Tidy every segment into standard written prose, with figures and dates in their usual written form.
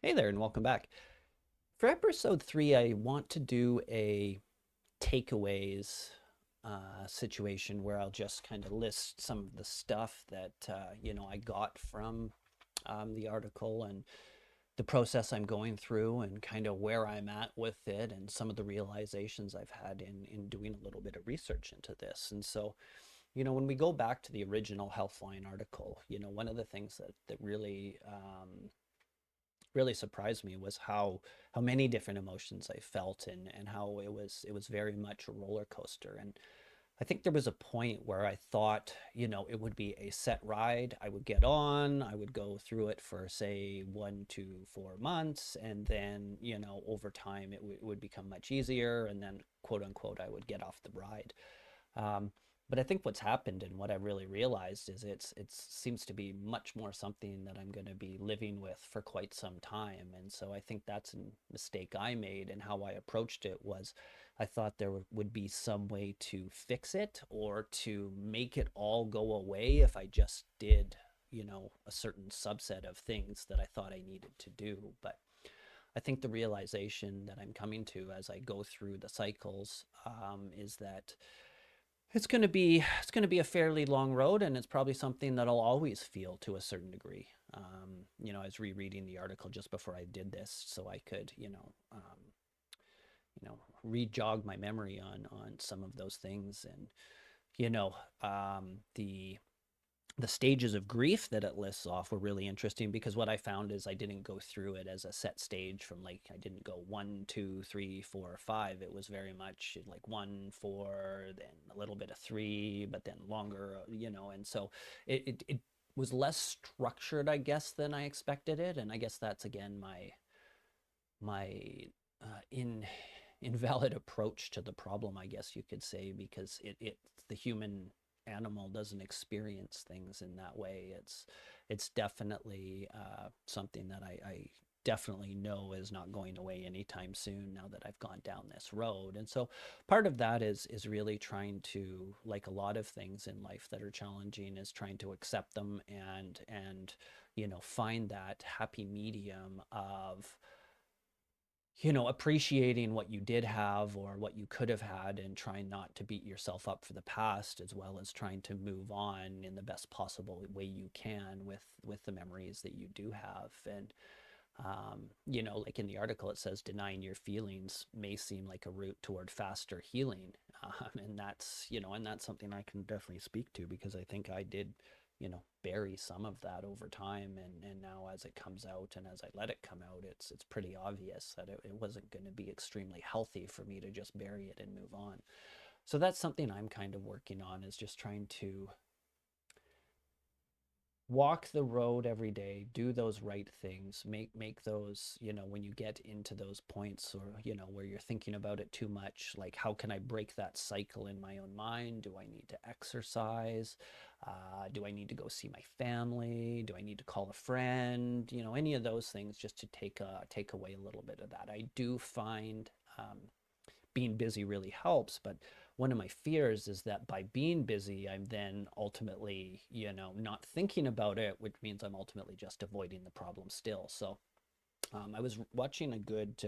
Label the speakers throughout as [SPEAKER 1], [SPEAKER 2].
[SPEAKER 1] Hey there, and welcome back. For episode 3, I want to do a takeaways situation where I'll just kind of list some of the stuff that I got from the article and the process I'm going through and kind of where I'm at with it and some of the realizations I've had in doing a little bit of research into this. And so, when we go back to the original Healthline article, one of the things that really surprised me was how many different emotions I felt and how it was very much a roller coaster. And I think there was a point where I thought, it would be a set ride. I would get on, I would go through it for say 1 to 4 months, and then, over time it would become much easier, and then quote unquote I would get off the ride. Um, but I think what's happened and what I really realized is it seems to be much more something that I'm going to be living with for quite some time. And so I think that's a mistake I made, and how I approached it was I thought there would be some way to fix it or to make it all go away if I just did, a certain subset of things that I thought I needed to do. But I think the realization that I'm coming to as I go through the cycles is that it's going to be a fairly long road, and it's probably something that I'll always feel to a certain degree. I was rereading the article just before I did this, so I could, re-jog my memory on some of those things, and you know, the stages of grief that it lists off were really interesting, because what I found is I didn't go through it as a set stage from, like, I didn't go 1, 2, 3, 4, 5. It was very much like 1, 4, then a little bit of 3, but then longer, and so it was less structured, I guess, than I expected it. And I guess that's again my invalid approach to the problem, I guess you could say, because the human animal doesn't experience things in that way. It's definitely something that I definitely know is not going away anytime soon now that I've gone down this road. And so part of that is really trying to, like a lot of things in life that are challenging, is trying to accept them and find that happy medium of appreciating what you did have or what you could have had, and trying not to beat yourself up for the past, as well as trying to move on in the best possible way you can with the memories that you do have. And like in the article, it says denying your feelings may seem like a route toward faster healing. And that's something I can definitely speak to, because I think I did, bury some of that over time. And now as it comes out and as I let it come out, it's pretty obvious that it wasn't going to be extremely healthy for me to just bury it and move on. So that's something I'm kind of working on, is just trying to walk the road every day, do those right things, make those, when you get into those points, or where you're thinking about it too much, like, how can I break that cycle in my own mind? Do I need to exercise? Do I need to go see my family? Do I need to call a friend? Any of those things, just to take away a little bit of that. I do find being busy really helps, but one of my fears is that by being busy, I'm then ultimately, not thinking about it, which means I'm ultimately just avoiding the problem still. So I was watching a good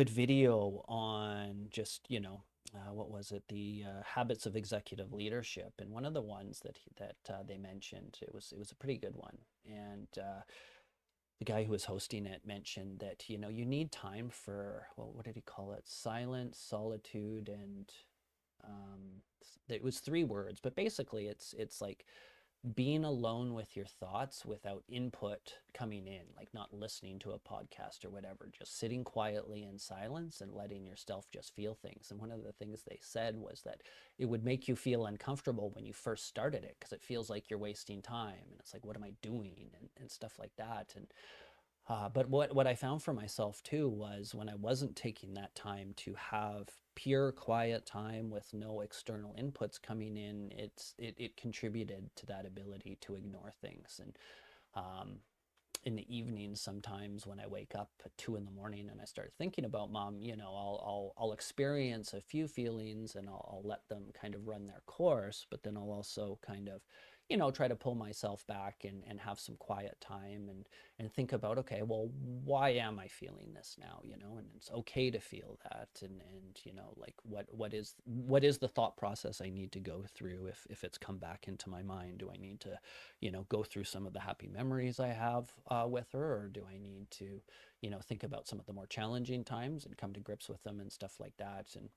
[SPEAKER 1] video on just, what was it, the habits of executive leadership, and one of the ones that they mentioned, it was a pretty good one. And the guy who was hosting it mentioned that, you need time for, well, what did he call it? Silence, solitude, and it was 3 words, but basically it's like being alone with your thoughts without input coming in, like not listening to a podcast or whatever, just sitting quietly in silence and letting yourself just feel things. And one of the things they said was that it would make you feel uncomfortable when you first started it, because it feels like you're wasting time, and it's like, what am I doing, and stuff like that. And but what I found for myself too was, when I wasn't taking that time to have pure quiet time with no external inputs coming in, it contributed to that ability to ignore things. And um, in the evenings, sometimes when I wake up at 2 in the morning and I start thinking about mom, I'll experience a few feelings, and I'll let them kind of run their course, but then I'll also kind of, try to pull myself back and have some quiet time and think about, okay, well, why am I feeling this now? And it's okay to feel that. And like what is the thought process I need to go through if it's come back into my mind? Do I need to, go through some of the happy memories I have with her, or do I need to, think about some of the more challenging times and come to grips with them and stuff like that? And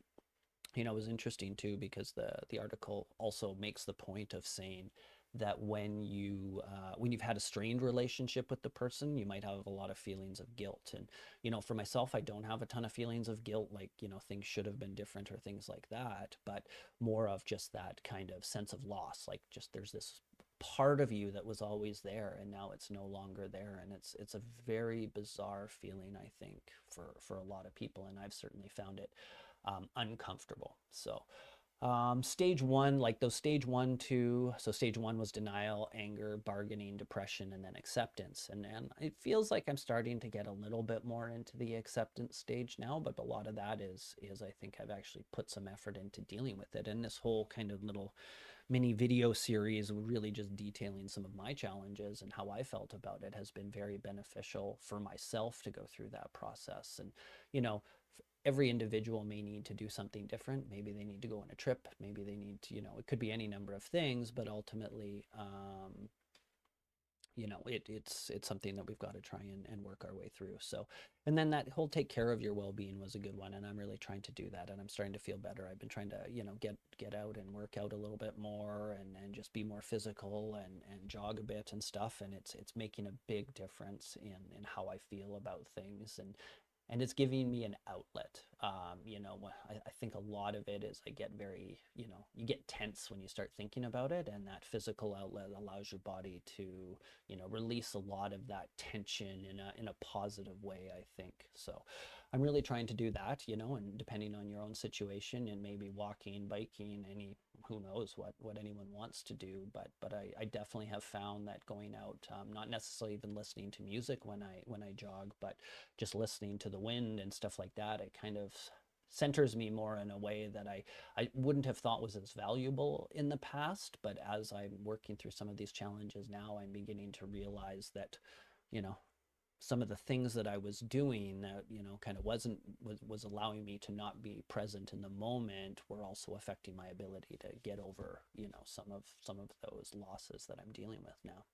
[SPEAKER 1] it was interesting too, because the article also makes the point of saying that when you've had a strained relationship with the person, you might have a lot of feelings of guilt. And for myself, I don't have a ton of feelings of guilt, like things should have been different or things like that, but more of just that kind of sense of loss, like just there's this part of you that was always there and now it's no longer there. And it's a very bizarre feeling, I think, for a lot of people, and I've certainly found it uncomfortable. So stage one, like those stage one, two. So stage one was denial, anger, bargaining, depression, and then acceptance. And it feels like I'm starting to get a little bit more into the acceptance stage now, but a lot of that is I think I've actually put some effort into dealing with it. And this whole kind of little mini video series really just detailing some of my challenges and how I felt about it has been very beneficial for myself to go through that process. And you know every individual may need to do something different. Maybe they need to go on a trip, maybe they need to, it could be any number of things, but ultimately it's something that we've got to try and work our way through. So, and then that whole take care of your well-being was a good one, and I'm really trying to do that, and I'm starting to feel better. I've been trying to get out and work out a little bit more, and just be more physical and jog a bit and stuff, and it's making a big difference in how I feel about things. And it's giving me an outlet. I think a lot of it is I get very, you get tense when you start thinking about it, and that physical outlet allows your body to, release a lot of that tension in a positive way, I think. So I'm really trying to do that, and depending on your own situation, and maybe walking, biking, who knows what anyone wants to do, but I definitely have found that going out, not necessarily even listening to music when I jog, but just listening to the wind and stuff like that, it kind of centers me more in a way that I wouldn't have thought was as valuable in the past. But as I'm working through some of these challenges now, I'm beginning to realize that, you know, some of the things that I was doing that, kind of was allowing me to not be present in the moment were also affecting my ability to get over, some of those losses that I'm dealing with now.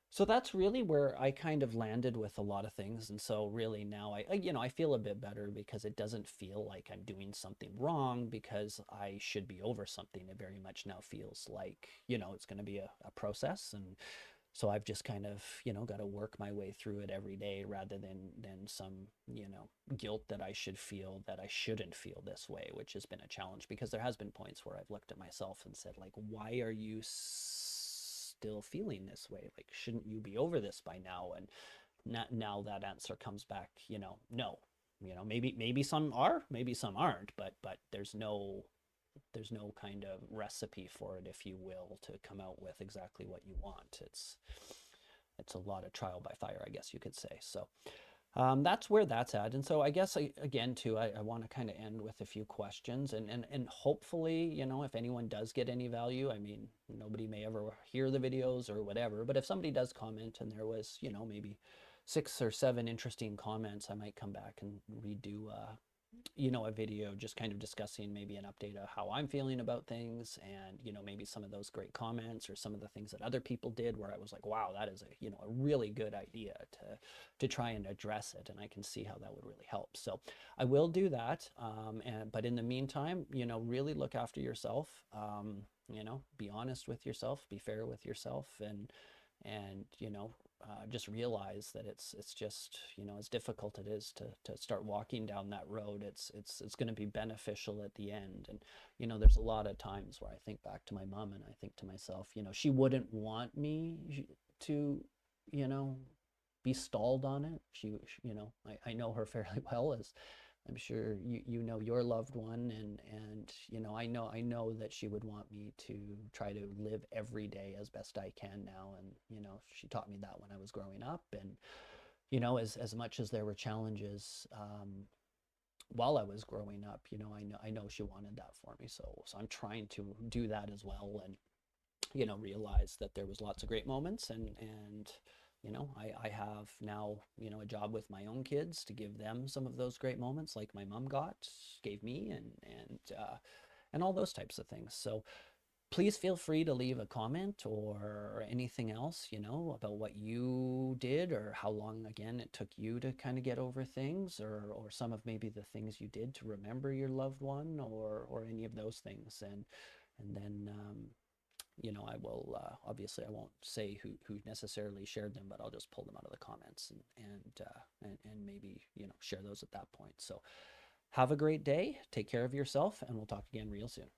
[SPEAKER 1] So that's really where I kind of landed with a lot of things. And so really now I feel a bit better because it doesn't feel like I'm doing something wrong because I should be over something. It very much now feels like, it's going to be a process. And so I've just kind of, got to work my way through it every day rather than some, guilt that I should feel that I shouldn't feel this way, which has been a challenge because there has been points where I've looked at myself and said, like, why are you still feeling this way? Like, shouldn't you be over this by now? And now that answer comes back, no. Maybe some are, maybe some aren't, but there's no kind of recipe for it, if you will, to come out with exactly what you want. It's a lot of trial by fire, I guess you could say. So that's where that's at. And so I guess again too, I want to kind of end with a few questions, and hopefully, if anyone does get any value, I mean, nobody may ever hear the videos or whatever, but if somebody does comment and there was, maybe 6 or 7 interesting comments, I might come back and redo a video just kind of discussing maybe an update of how I'm feeling about things, and maybe some of those great comments or some of the things that other people did where I was like, wow, that is a really good idea to try and address it, and I can see how that would really help. So I will do that, but in the meantime, really look after yourself. Be honest with yourself, be fair with yourself, and just realize that it's just, as difficult it is to start walking down that road, it's going to be beneficial at the end. And there's a lot of times where I think back to my mom and I think to myself, she wouldn't want me to, you know be stalled on it. I know her fairly well, as I'm sure you know your loved one, and I know that she would want me to try to live every day as best I can now. And she taught me that when I was growing up. And as much as there were challenges while I was growing up, I know she wanted that for me. So I'm trying to do that as well. And realized that there was lots of great moments, and I have now, a job with my own kids to give them some of those great moments like my mom gave me, and all those types of things. So please feel free to leave a comment or anything else, about what you did, or how long, again, it took you to kind of get over things, or some of maybe the things you did to remember your loved one, or any of those things. And then, I will, obviously, I won't say who necessarily shared them, but I'll just pull them out of the comments, and maybe, share those at that point. So have a great day. Take care of yourself, and we'll talk again real soon.